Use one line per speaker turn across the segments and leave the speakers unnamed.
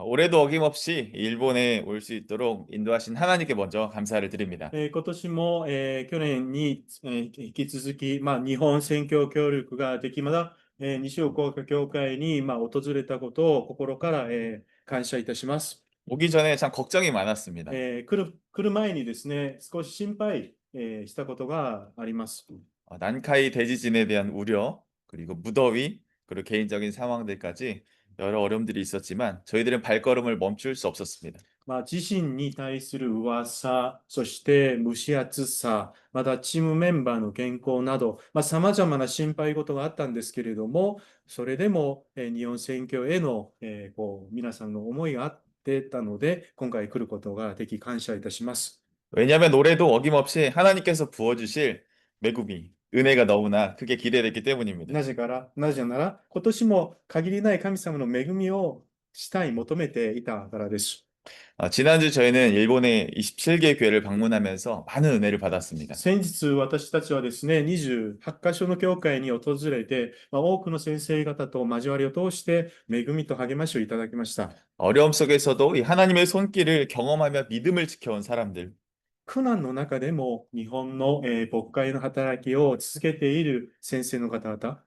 올해도 어김없이 일본에 올 수 있도록 인도하신 하나님께 먼저 감사를 드립니다.
今年も、去年に、引き続き、日本宣教協力ができ、また、西尾工科協会に、訪れたことを心から、感謝いたします。
오기 전에 참 걱정이 많았습니다.
来る前にですね、少し心配、したことがあります。
난카이 대지진에 대한 우려, 그리고 무더위, 그리고 개인적인 상황들까지 여러 어려움들이 있었지만 저희들은 발걸음을 멈출 수 없었습니다.
自身に対する噂、そして蒸し暑さ、またチームメンバーの健康など、様々な心配事があったんですけれども、それでも、日本選挙への、皆さんの思いがあってたので、今回来ることができ感謝いたします。
왜냐하면 올해도 어김없이 하나님께서 부어주실 메구미, 은혜가 너무나 크게 기대됐기 때문입니다.
なぜなら、今年も限りない神様の恵みをしたい求めていたからです。
지난주 저희는 일본의 27개 교회를 방문하면서 많은 은혜를 받았습니다.
先日、私たちはですね、28カ所の教会に訪れて、多くの先生方と交わりを通して、恵みと励ましをいただきました。
어려움 속에서도 이 하나님의 손길을 경험하며 믿음을 지켜온 사람들,
苦難の中でも日本の、牧会の働きを続けている先生の方々、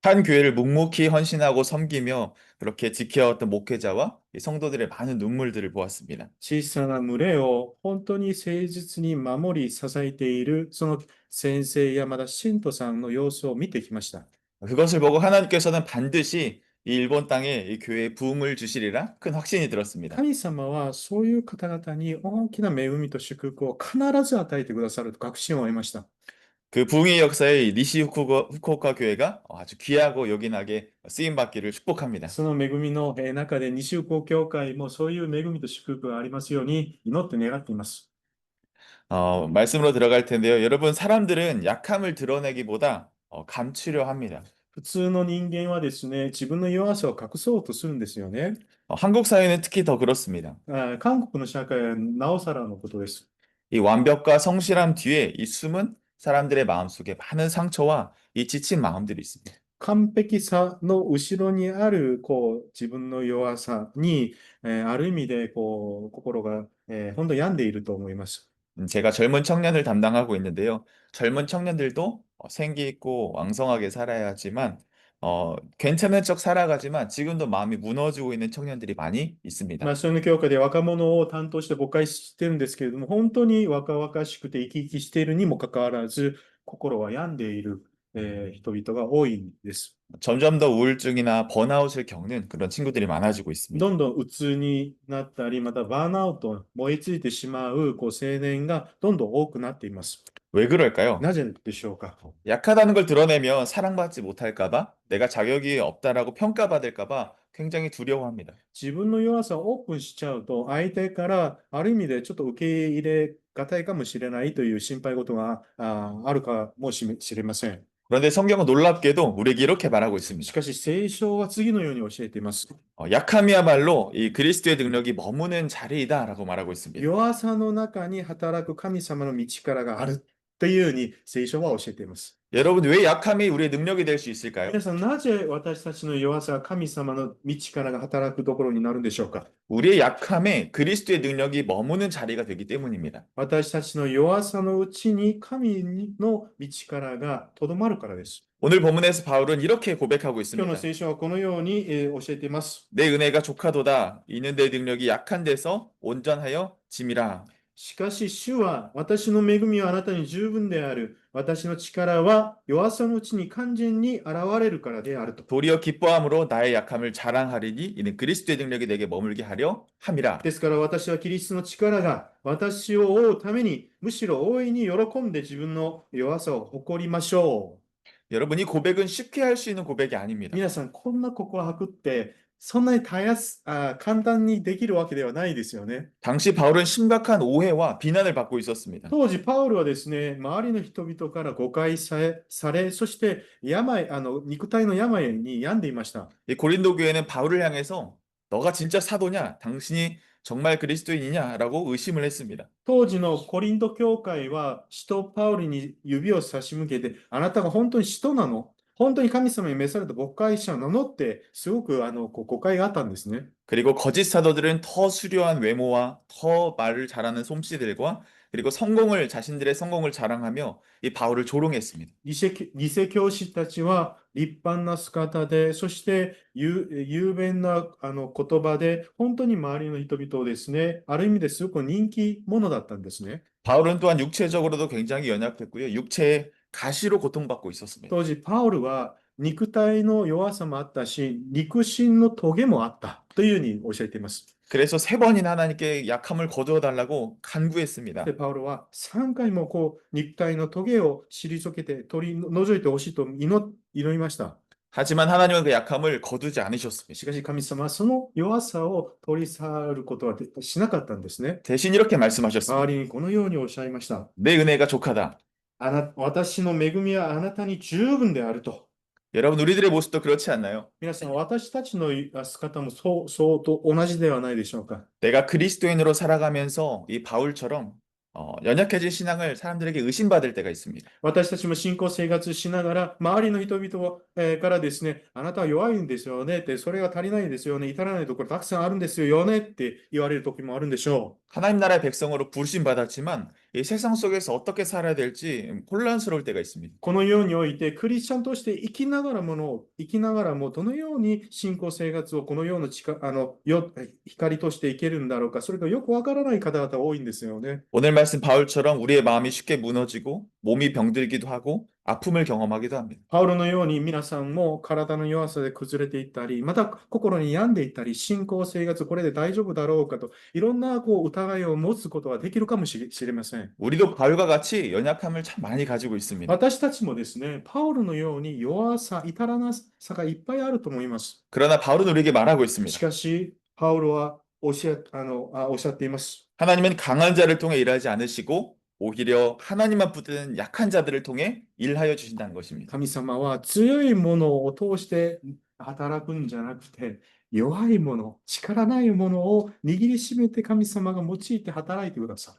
한 교회를 묵묵히 헌신하고 섬기며 그렇게 지켜왔던 목회자와 이 성도들의 많은 눈물들을 보았습니다.
小さな群れを本当に誠実に守り支えている、その先生やまた信徒さんの様子を見てきました。
그것을 보고 하나님께서는 반드시 이 일본 땅에 이 교회에 부흥을 주시리라 큰 확신이 들었습니다.
神様はそういう方々に大きな恵みと祝福を必ず与えてくださると確信を得ました。
그 부흥의 역사에 이 니시 후쿠오카 교회가 아주 귀하고 요긴하게 쓰임 받기를 축복합니다.
その恵みの中で西宇高教会もそういう恵みと祝福がありますように祈って願っています。
말씀으로 들어갈 텐데요. 여러분, 사람들은 약함을 드러내기보다 감추려 합니다.
普通の人間はですね、自分の弱さを隠そうとするんですよね。
한국 사회는 특히 더 그렇습니다.
韓国の社会はなおさらのことです。
이 완벽과 성실함 뒤에 이 숨은 사람들의 마음속에 많은 상처와 이 지친 마음들이 있습니다.
完璧さの後ろにある自分の弱さに、ある意味で心が、本当病んでいると思います。
제가 젊은 청년을 담당하고 있는데요. 젊은 청년들도 생기 있고 왕성하게 살아야 하지만 괜찮은 척 살아가지만 지금도 마음이 무너지고 있는 청년들이 많이 있습니다.
そういう教会で若者を担当して牧会してるんですけれども、本当に若々しくて生き生きしているにもかかわらず、心は病んでいる、人々が多いんです。
점점 더 우울증이나 번아웃을 겪는 그런 친구들이 많아지고
ど
있습니다.
んどん鬱になったり、またバーンアウト、燃えついてしまう青年がどんどん多くなっています。
왜 그럴까요?
なぜでしょうか。
약하다는 걸 드러내면 사랑받지 못할까 봐, 내가 자격이 없다라고 평가받을까 봐 굉장히 두려워합니다.
自分の弱さをオープンしちゃうと、相手からある意味でちょっと受け入れがたいかもしれないという心配事があるかもしれません。
그런데 성경은 놀랍게도 우리에게 이렇게 말하고
し
있습니다.
かし聖書は次のように教えています。
약함이야말로 이 그리스도의 능력이 머무는 자리이다라고 말하고 있습니다.
弱さの中に働く神様の道からがあるというように聖書は教えています。
여러분, 왜 약함이 우리의 능력이 될 수 있을까요?
皆さん、なぜ私たちの弱さが神様の道からが働くところになるんでしょうか。
우리의 약함에 그리스도의 능력이 머무는 자리가 되기 때문입니다.
私たちの弱さのうちに神の道からがとどまるからです。
오늘 본문에서 바울은 이렇게 고백하고
今日の
있습니다.
聖書はこのように教えています。
내 은혜가 족하도다. 이는 내 능력이 약한 데서 온전하여 짐이라.
しかし主は私の恵みはあなたに十分である。私の力は弱さのうちに完全に現れるからであると。
도리어 기뻐함으로 나의 약함을 자랑하리니 이는 그리스도의 능력이 내게 머물게 하려 함이라.
ですから私はキリストの力が私を追うためにむしろ大いに喜んで自分の弱さを誇りましょう。
여러분, 이 고백은 쉽게 할 수 있는 고백이 아닙니다.
皆さん、こんな告白ってそんなに簡単にできるわけではないですよね。
당시 바울은 심각한 오해와 비난을 받고 있었습니다.
当時、パウルはですね、周りの人々から誤解され、そして肉体の病に病んでいました。
이 고린도 교회는 바울을 향해서 너가 진짜 사도냐? 당신이 정말 그리스도인이냐라고 의심을 했습니다.
当時のコリント教会は使徒パウルに指を差し向けて、あなたが本当に使徒なの？本当に神様に召された牧会者を名乗って、すごく誤解があったんですね。
그리고 거짓 사도들은 더 수려한 외모와 더 말을 잘하는 솜씨들과 그리고 자신들의 성공을 자랑하며 이 바울을 조롱했습니다.
偽教師たちは立派な姿で、そして雄弁な言葉で、本当に周りの人々をですね、ある意味ですごく人気者だったんですね。
바울은 또한 육체적으로도 굉장히 연약했고요. 육체의 가시로 고통받고 있었습니다.
当時、パウルは肉体の弱さもあったし、肉親の棘もあったというふうに教えています。
그래서 3번이나 하나님께 약함을 거두어 달라고
で、
간구했습니다.
パウロは3回も肉体の棘を退けて取り除いてほしいと祈りました。
하지만 하나님은 그 약함을 거두지 않으셨습니다.
しかし神様はその弱さを取り去ることはしなかったんですね。
대신 이렇게
代わ
말씀하셨습니다.
りにこのようにおっしゃいました。
내 은혜가 족하다.
私の恵みはあなたに十分であると。
여러분, 우리들의 모습도 그렇지 않나요?
皆さん、私たちの姿もそうと同じではないでしょうか。
내가 그리스도인으로 살아가면서 이 바울처럼 연약해진 신앙을 사람들에게 의심받을 때가 있습니다.
私たちも信仰生活しながら、周りの人々をからですね、あなたは弱いんですよねって、それが足りないんですよね、至らないところたくさんあるんですよねって言われる時もあるんでしょ
하나님 나라의 백성으로 부르심받았지만 이 세상 속에서 어떻게 살아야 될지 혼란스러울 때가 있습니다.
う。このようにおいて、クリスチャンとして生きながらも、どのように信仰生活をこのような光としていけるんだろうか、それがよくわからない方々多いんですよね。
오늘 말씀 바울처럼 우리의 마음이 쉽게 무너지고 몸이 병들기도 하고 아픔을 경험하기도 합니다.
パウロのように皆さんも体の弱さで崩れていったり、また心に病んでいったり、信仰生活これで大丈夫だろうかと、いろんな疑いを持つことはできるかもしれません。
우리도 바울과 같이 연약함을 참 많이 가지고 있습니다.
私たちもですね、パウロのように弱さ、至らなさがいっぱいあると思います。
그러나 바울은 우리에게 말하고
し
있습니다.
かし、パウロはおっしゃっています。
하나님은 강한 자를 통해 일하지 않으시고 오히려 하나님만 붙드는 약한 자들을 통해 일하여 주신다는 것입니다.
神様は強いものを通して働くんじゃなくて、弱いもの、力ないものを握りしめて神様が用いて働いてくださ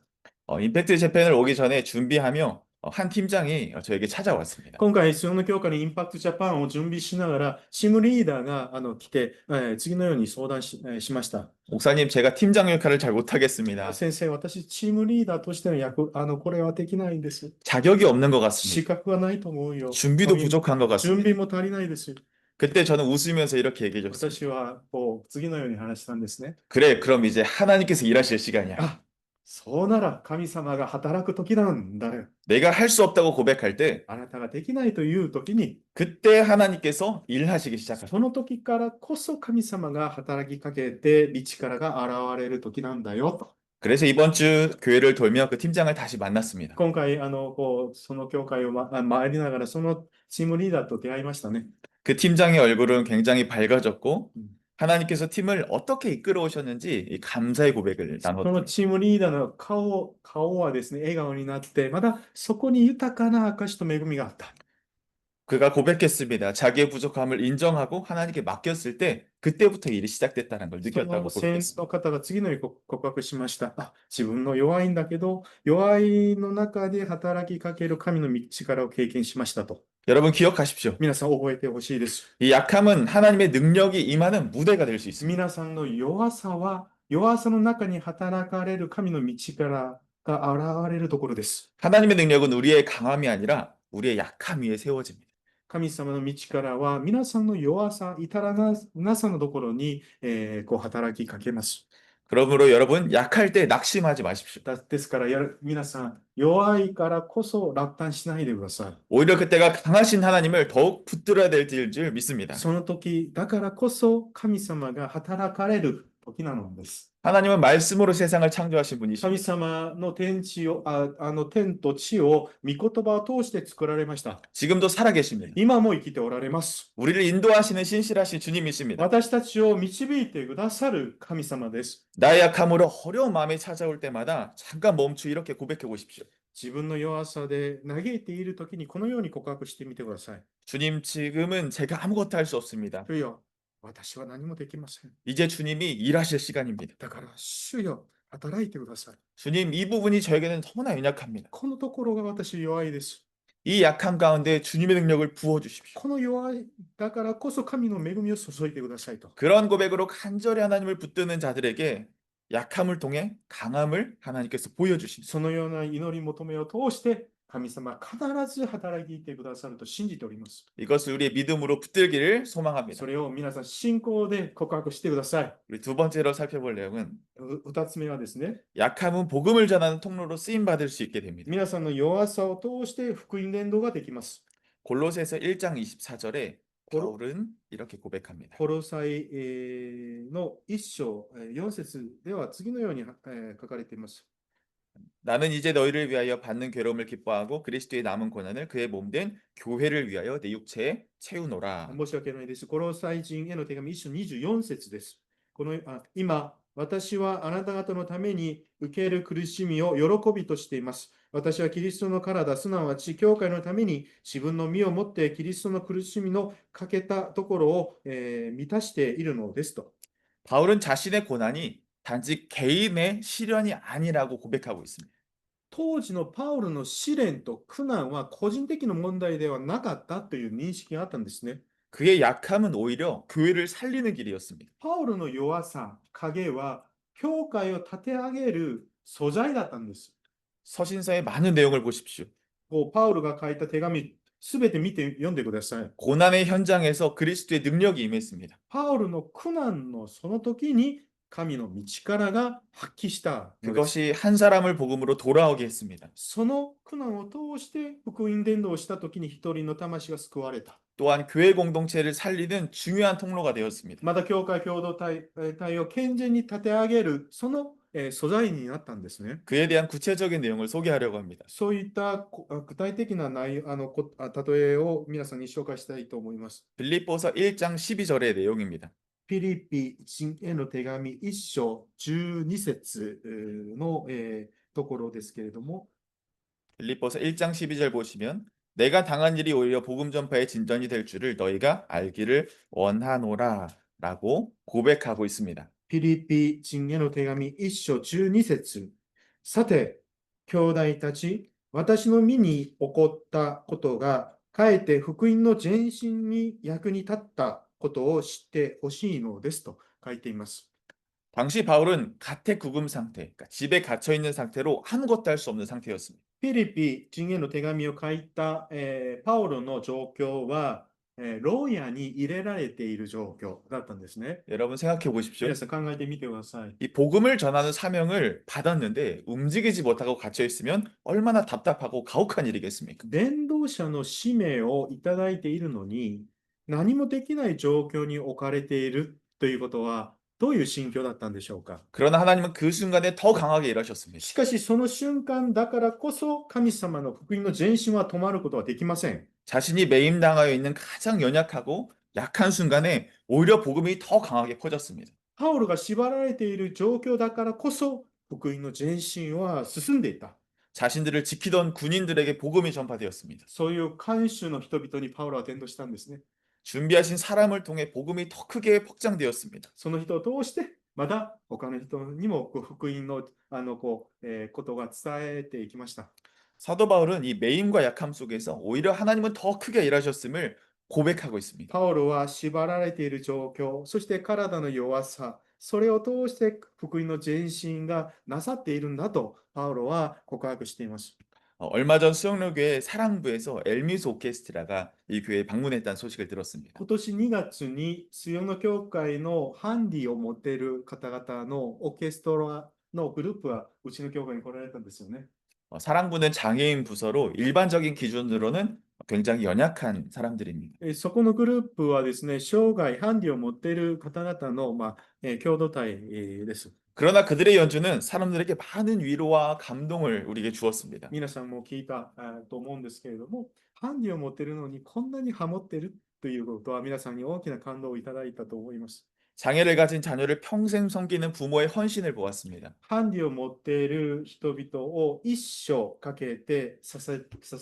い。
임팩트 재팬을 오기 전에 준비하며 한 팀장이 저에게 찾아왔습니다.
今回、その教科にインパクトジャパンを準備しながら、チームリーダーが来て、次のように相談しました。
목사님, 제가 팀장 역할을 잘 못하겠습니다.
先生、私、チームリーダーとしてのこれはできないんです。
자격이 없는 것
資
같습니다.
格がないと思うよ。
준비도 부족한 것
準
같습니다.
備も足りないです。
그때 저는 웃으면서 이렇게 얘기해 줬습니다.
私は次のように話したんですね。
그래, 그럼 이제 하나님께서 일하실 시간이야.
あ、そうなら神様が働く時なんだよ。
내가 할 수 없다고 고백할 때
あなたができないという時に、
그때 하나님께서 일하시기 시작하십니다.
その時からこそ神様が働きかけて、力が現れる時なんだよと。
그래서 이번 주 교회를 돌며 그 팀장을 다시 만났습니다.
今回、その教会を回りながら、そのチームリーダーと出会いましたね。
그 팀장의 얼굴은 굉장히 밝아졌고
음.
하나님께서 팀을 어떻게 이끌어 오셨는지 이 감사의 고백을
その
나눴습니다.
チームリーダーの顔はですね、笑顔になって、またそこに豊かな証と恵みがあった。
그가 고백했습니다. 자기의 부족함을 인정하고 하나님께 맡겼을 때 그때부터 일이 시작됐다는 걸
そ
느꼈다고
の先
고백했습니다.
の方が次のように告白しました。自分の弱いんだけど、弱いの中で働きかける神の力を経験しましたと。
여러분 기억하십시오.
皆さん覚えてほしいです。
이 약함은 하나님의 능력이 임하는 무대가 될 수 있습니다.
皆さんの弱さは、弱さの中に働かれる神の力が現れるところです。
하나님의 능력은 우리의 강함이 아니라 우리의 약함 위에 세워집니다.
神様の力は皆さんの弱さ、至らなさのところに、働きかけます。
그러므로 여러분 약할 때 낙심하지 마십시오.
ですから皆さん、弱いからこそ落胆しないでください。
오히려 그때가 강하신 하나님을 더욱 붙들어야 될 줄 믿습니다.
その時だからこそ神様が働かれる時なのです。
하나님은 말씀으로 세상을 창조하신
神
분이십니다.
様の天と地を御言葉を通して作られました。
지금도 살아계십니다.
今も生きておられます。
우리를 인도하시는 신실하신 주님이십니다.
私たちを導いてくださる神様です。
나의 약함으로 어려운 마음이 찾아올 때마다 잠깐 멈추 이렇게 고백해 보십시오.
自分の弱さで嘆いている時にこのように告白してみてください。
주님, 지금은 제가 아무것도 할 수 없습니다.
主よ、私は何もできません。
이제 주님이 일하실 시간입니다.
だから主よ、働いてください。
주님, 이 부분이 저에게는 너무나 연약합니다.
このところが私弱いです。
이 약함 가운데 주님의 능력을 부어 주십시오.
この弱いだからこそ神の恵みを注いでくださいと。
그런 고백으로 간절히 하나님을 붙드는 자들에게 약함을 통해 강함을 하나님께서 보여주십니다.
そのような祈り求めを通して神様は必ず働いてくださると信じております。
이것을 우리의 믿음으로 붙들기를
そ
소망합니다.
れを皆さん信仰で告白してください。
우리 두 번째로 살펴볼 내용은
二つ目はですね、
약함은 복음을 전하는 통로로 쓰임 받을 수 있게 됩니다.
皆さんの弱さを通して福音伝道ができます。
골로새서 1장 24절에
コロ
바울은 이렇게 고백합니다.
コロサイの一章4節では次のように書かれています。
나는 이제 너희를 위하여 받는 괴로움을 기뻐하고 그리스도의 남은 고난을 그의 몸된 교회를 위하여 내 육체에 채우노라.
申し訳ないです。コロサイ人への手紙一章24節です。今、私はあなた方のために受ける苦しみを喜びとしています。私はキリストの体、すなわち教会のために自分の身をもってキリストの苦しみのかけたところを、満たしているのですと。
바울은 자신의 고난이 단지 개인의 시련이 아니라고 고백하고 있습니다.
当時のパウロの試練と苦難は個人的な問題ではなかったという認識があったんですね。
그의 약함은 오히려 교회를 살리는 길이었습니다.
パウロの弱さ、影は教会を立て上げる素材だったんです。
서신서의 많은 내용을 보십시오.
パウロが書いた手紙、すべて見て読んでください。
고난의 현장에서 그리스도의 능력이 임했습니다.
パウロの苦難のその時に神の道からが発揮したのです。
그것이 한 사람을 복음으로 돌아오게 했습니다.
その苦難を通して福音伝道をした時に一人の魂が救われた。
또한 교회 공동체를 살리는 중요한 통로가 되었습니다.
また教会共同体を健全に立て上げるその素材になったんですね。
그에 대한 구체적인 내용을 소개하려고 합니다.
そういった具体的な内容例えを皆さんに紹介したいと思います。
빌립보서 1장 12절의 내용입니다.
ピリピ人への手紙1章12節の、ところですけれども、
빌립보서 1장 12절 보시면 내가 당한 일이 오히려 복음 전파의 진전이 될 줄을 너희가 알기를 원하노라 라고 고백하고 있습니다.
ピリピ人への手紙1章12節さて、兄弟たち、私の身に起こったことが、かえって福音の前進に役に立ったことを知ってほしいのですと書いています。
당시 바울은 가택구금 상태, 그러니까 집에 갇혀 있는 상태로 아무것도 할 수 없는 상태였습니다.
ピリピ人への手紙を書いた、パウロの状況は、牢屋に入れられている状況だったんですね。
여러분 생각해 보십시오.
皆さん考えてみてください。
이 복음을 전하는 사명을 받았는데 움직이지 못하고 갇혀 있으면 얼마나 답답하고 가혹한 일이겠습니까?
伝道者の使命をいただいているのに、何もできない状況に置かれているということは、どういう心境だったんでしょうか。
그러나 하나님은 그 순간에 더 강하게 일하셨습니다.
しかし、その瞬間だからこそ、神様の福音の前進は止まることはできません。
자신이 매임당하여 있는 가장 연약하고 약한 순간에 오히려 복음이 더 강하게 퍼졌습니다.
パウロが縛られている状況だからこそ、福音の前進は進んでいた。
자신들을 지키던 군인들에게 복음이 전파되었습니다.
そういう慣習の人々にパウロは伝道したんですね。
준비하신 사람을 통해 복음이 더 크게 확장되었습니다.
その人を通して、また他の人にも福音のことが伝えていきました。
사도 바울은 이 매임과 약함 속에서 오히려 하나님은 더 크게 일하셨음을 고백하고 있습니다.
パウロは縛られている状況、そして体の弱さ、それを通して福音の前進がなさっているんだと、パウロは告白しています。
얼마 전 수영로교회 사랑부에서 엘미스 오케스트라가 이 교회에 방문했다는 소식을 들었습니다.
今年2月に、スヨノ教会のハンディを持っている方々のオーケストラのグループは、うちの教会に来られたんですよね。
사랑부는 장애인 부서로 일반적인 기준으로는 굉장히 연약한 사람들입니다.
そこのグループはですね、生涯ハンディを持っている方々の、共同体です。
그러나 그들의 연주는 사람들에게 많은 위로와 감동을 우리에게 주었습니다.
皆さんも聞いたと思うんですけれども、ハンディを持っているのにこんなにハモってるということは皆さんに大きな感動をいただいたと思います。
장애를 가진 자녀를 평생 섬기는 부모의 헌신을 보았습니다.
ハンディを持っている人々を一生かけて支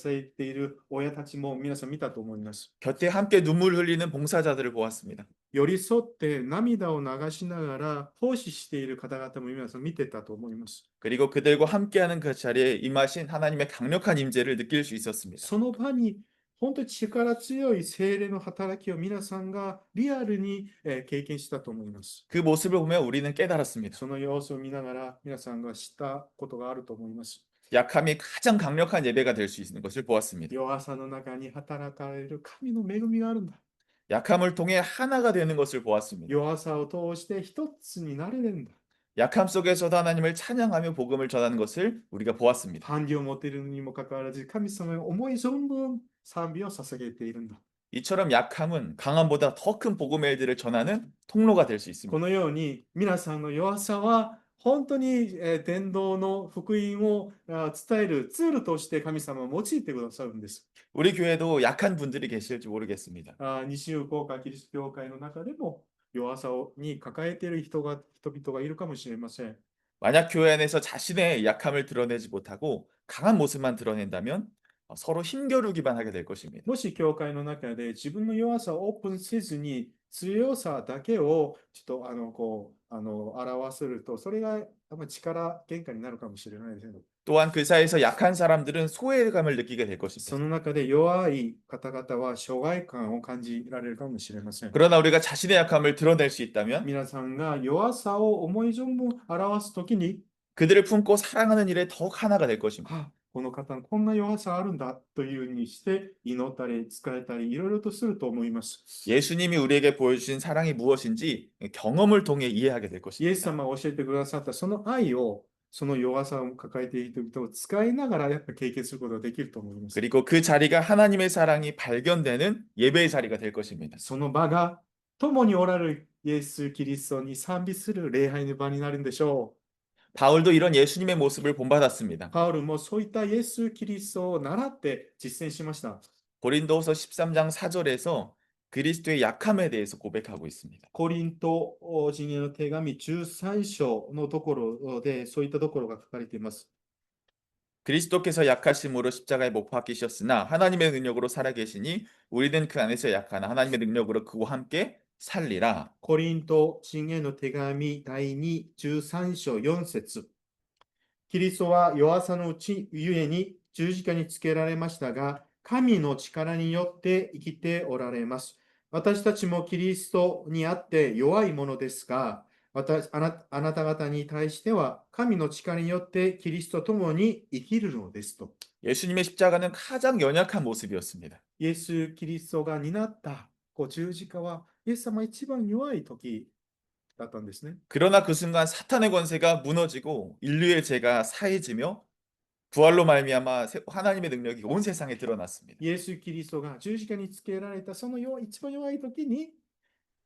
えている親たちも皆さん見たと思います。
곁에 함께 눈물 흘리는 봉사자들을 보았습니다.
寄り添って涙を流しながら奉仕している方々も皆さん見てたと思います。
그리고 그들과 함께하는 그 자리에 임하신 하나님의 강력한 임재를 느낄 수 있었습니다.
その場に本当に力強い精霊の働きを皆さんがリアルに経験したと思います。
그 모습을 보며 우리는 깨달았습니다.
その様子を見ながら皆さんが知ったことがあると思います。
약함이 가장 강력한 예배가 될 수 있는 것을 보았습니다.
弱さの中に働かれる神の恵みがあるんだ。
약함을 통해 하나가 되는 것을 보았습니다.
弱さを通して一つになれるんだ。
약함 속에서도 하나님을 찬양하며 복음을 전하는 것을 우리가 보았습니다.
反理を持っているにもかかわらず神様に思い存分賛美を捧げているんだ。
이처럼 약함은 강함보다 더 큰 복음의 일들을 전하는 통로가 될 수
こ
있습니다.
のように皆さんの弱さは本当に伝道の福音を伝えるツールとして神様を用いてくださるんです。
우리 교회도 약한 분들이 계실지 모르겠습니다.
西友好会キリスト教会の中でも弱さに抱えている人々がいるかもしれません。
만약 교회 안에서 자신의 약함을 드러내지 못하고 강한 모습만 드러낸다면 서로 힘겨루기만 하게 될 것입니다.
もし教会の中で自分の弱さをオープンせずに強さだけをちょっと表せると、それが力喧嘩になるかもしれないですけど、
또한 그 사이에서 약한 사람들은 소외감을 느끼게 될
そ
것입니다.
の中で弱い方々は障害感を感じられるかもしれません。
그러나 우리가 자신의 약함을 드러낼 수 있다면
皆さんが弱さを思い存分表すときに、
그들을 품고 사랑하는 일에 더욱 하나가 될 것입니다.
あ、この方のこんな弱さあるんだというふうにして祈ったり仕えたりいろいろとすると思います。
예수님이 우리에게 보여주신 사랑이 무엇인지 경험을 통해 이해하게 될
イエス
것입니다.
様が教えてくださったその愛を、その弱さを抱えている人々を使いながらやっぱ経験することができると思います。
그리고 그 자리가 하나님의 사랑이 발견되는 예배의 자리가 될 것입니다.
その場が共におられるイエス・キリストに賛美する礼拝の場になるんでしょう。
바울도 이런 예수님의 모습을 본받았습니다.
パウルもそういったイエス・キリストを習って実践しました。
고린도후서 13장 4절에서 그리스도의 약함에 대해서 고백하고 있습니다.
コリント人への手紙13章のところでそういったところが書かれています。
그리스도께서 약하심으로 십자가에 못 박히셨으나 하나님의 능력으로 살아계시니 우리는 그 안에서 약하나 하나님의 능력으로 그와 함께 살리라.
コリント人への手紙第2、13章4節。キリストは弱さのうちゆえに十字架につけられましたが、神の力によって生きておられます。私たちもキリストにあって弱いものですが、あなた方に対しては神の力によってキリストと共に生きるのですと。
예수님의 십자가는 가장 연약한 모습이었습니다.
イエス・キリストが担った十字架はイエス様一番弱い時だったんですね。
그러나 그 순간 사탄의 권세가 무너지고 인류의 죄가 사해지며 부활로 말미암아 하나님의 능력이 온 세상에 드러났습니다.
イエス・キリストが十字架につけられたその一番弱い時に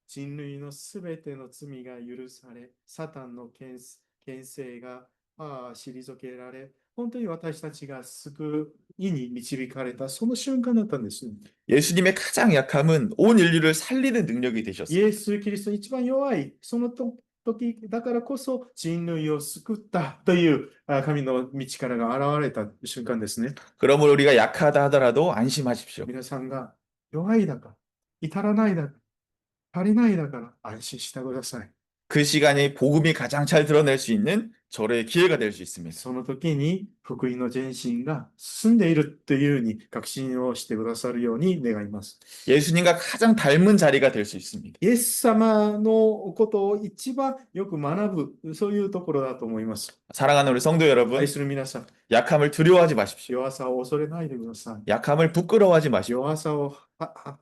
人類のすべての罪が許され、サタンの権勢が退けられ、本当に私たちが救いに導かれたその瞬間だったんです。
예수님의 가장 약함은 온 인류를 살리는 능력이
イ
되셨습니다.
エス・キリスト一番弱いその時だからこそ人類を救ったという神の道からが現れた瞬間ですね。
그러므로 우리가 약하다 하더라도 안심하십시오.
皆さんが弱いだから、至らないだから、足りないだから安心してください。
그 시간이 복음이 가장 잘 드러낼 수 있는 절호의 기회가 될 수 있습니다.
その時に福音の前進が進んでいるというふうに確信をしてくださるように願います。
예수님과 가장 닮은 자리가 될 수 있습니다.
イエス様のことを一番よく学ぶ、そういうところだと思います。
사랑하는 우리 성도 여러분,
愛する皆さん、
약함을 두려워하지 마십시오.
弱さを恐れないでください。
약함을 부끄러워하지 마십시오.
弱さを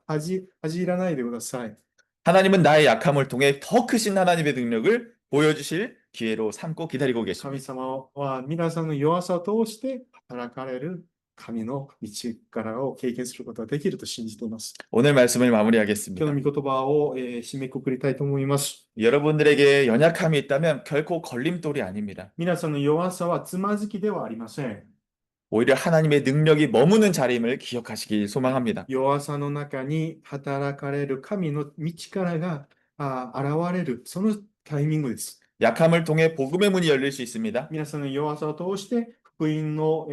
恥じらないでください。
하나님은 나의 약함을 통해 더 크신 하나님의 능력을 보여주실 기회로 삼고 기다리고
神
계십니다.
様は皆さんの弱さを通して働かれる神の道からを経験することができると信じています。
오늘 말씀을
今日
마무리하겠습니다.
の御言葉を締めくくりたいと思います。
여러분들에게 연약함이 있다면 결코 걸림돌이 아닙니다.
皆さんの弱さはつまずきではありません。
오히려 하나님의 능력이 머무는 자리임을 기억하시길 소망합니다.
弱さの中に働かれる神の道からが現れる、そのタイミングです。
약함을 통해 복음의 문이 열릴 수 있습니다.
皆さんの弱さを通して福音の、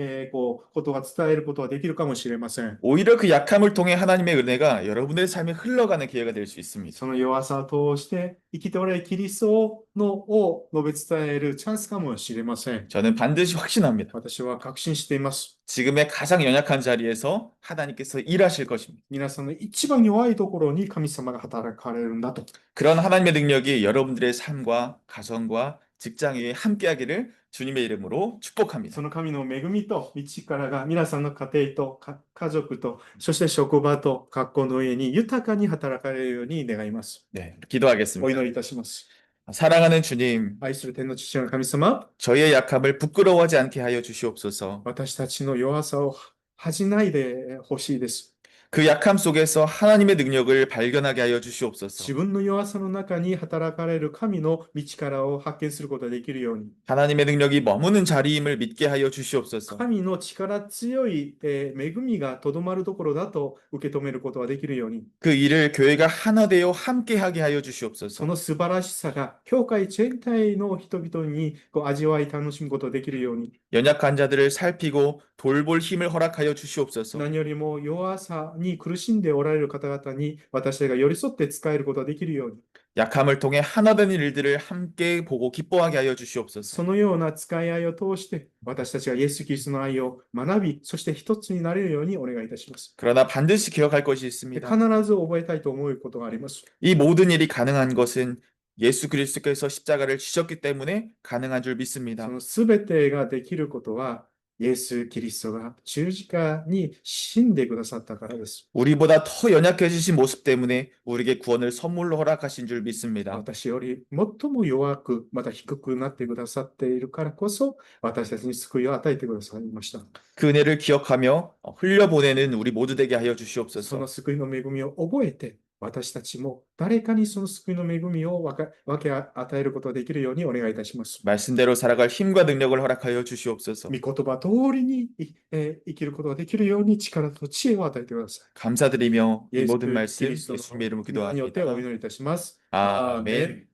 ことが伝えることはできるかもしれません。
오히려 그 약함을 통해 하나님의 은혜가 여러분의 삶에 흘러가는 기회가 될 수 있습니다.
その弱さを通して生きておられるキリストのを述べ伝えるチャンスかもしれません。
저는 반드시 확신합니다.
私は確信しています。
지금의 가장 연약한 자리에서 하나님께서 일하실 것입니다.
皆さんの一番弱いところに神様が働かれるんだと。
그런 하나님의 능력이 여러분들의 삶과 가정과 직장에 함께하기를 주님의 이름으로
そ
축복합니다.
の神の恵みと道からが皆さんの家庭と家族と、そして職場と学校の上に豊かに働かれるように願います。
네,
お
기도하겠습니다.
祈りいたします。
사랑하는 주님,
愛する天の父の神様、
저희의 약함을 부끄러워하지 않게 하여 주시옵소서.
私たちの弱さを恥じないでほしいです。
그 약함 속에서 하나님의 능력을 발견하게 하여
自
주시옵소서.
分の弱さの中に働かれる神の道からを発見することができるように、
하나님의 능력이 머무는 자리임을 믿게 하여 주시옵소서.
神の力強い恵みがとどまるところだと受け止めることができるように、
그 일을 교회가 하나 되어 함께하게 하여
そ
주시옵소서.
の素晴らしさが教会全体の人々に味わい楽しむことができるように、
연약한 자들을 살피고 돌볼 힘을 허락하여 주시옵소서.
何よりも弱さに苦しんでおられる方々に私たちが寄り添って使えることができるように、
약함을 통해 하나 되는 일들을 함께 보고 기뻐하게 하여
そ
주시옵소서.
のような使い合いを通して私たちがイエス・キリストの愛を学び、そして一つになれるようにお願いいたします。
그러나 반드시 기억할 것이
で
있습니다.
必ず覚えたいと思うことがあります。
이 모든 일이 가능한 것은 예수 그리스도께서 십자가를 지셨기 때문에 가능한 줄
そ
믿습니다.
のすべてができることは、イエス・キリストが十字架に死んでくださったからです。
우리보다 더 연약해지신 모습 때문에 우리에게 구원을 선물로 허락하신 줄 믿습니다.
私より最も弱く、また低くなってくださっているからこそ、私たちに救いを与えてくださいました。
그 은혜를 기억하며 흘려보내는 우리 모두 되게 하여
その
주시옵소서.
救いの恵みを覚えて、私たちも誰かにその救いの恵みを分け与えることができるようにお願いいたします。
말씀대로 살아갈 힘과 능력을 허락하여 주시옵소서.
御言葉通りに生きることができるように力と知恵を与えてください。
감사드리며 이
イエス・
모든
キ
말씀
リスト
예수님의 이름으로
の名によってお
기도합니다.
祈りいたします。
아멘.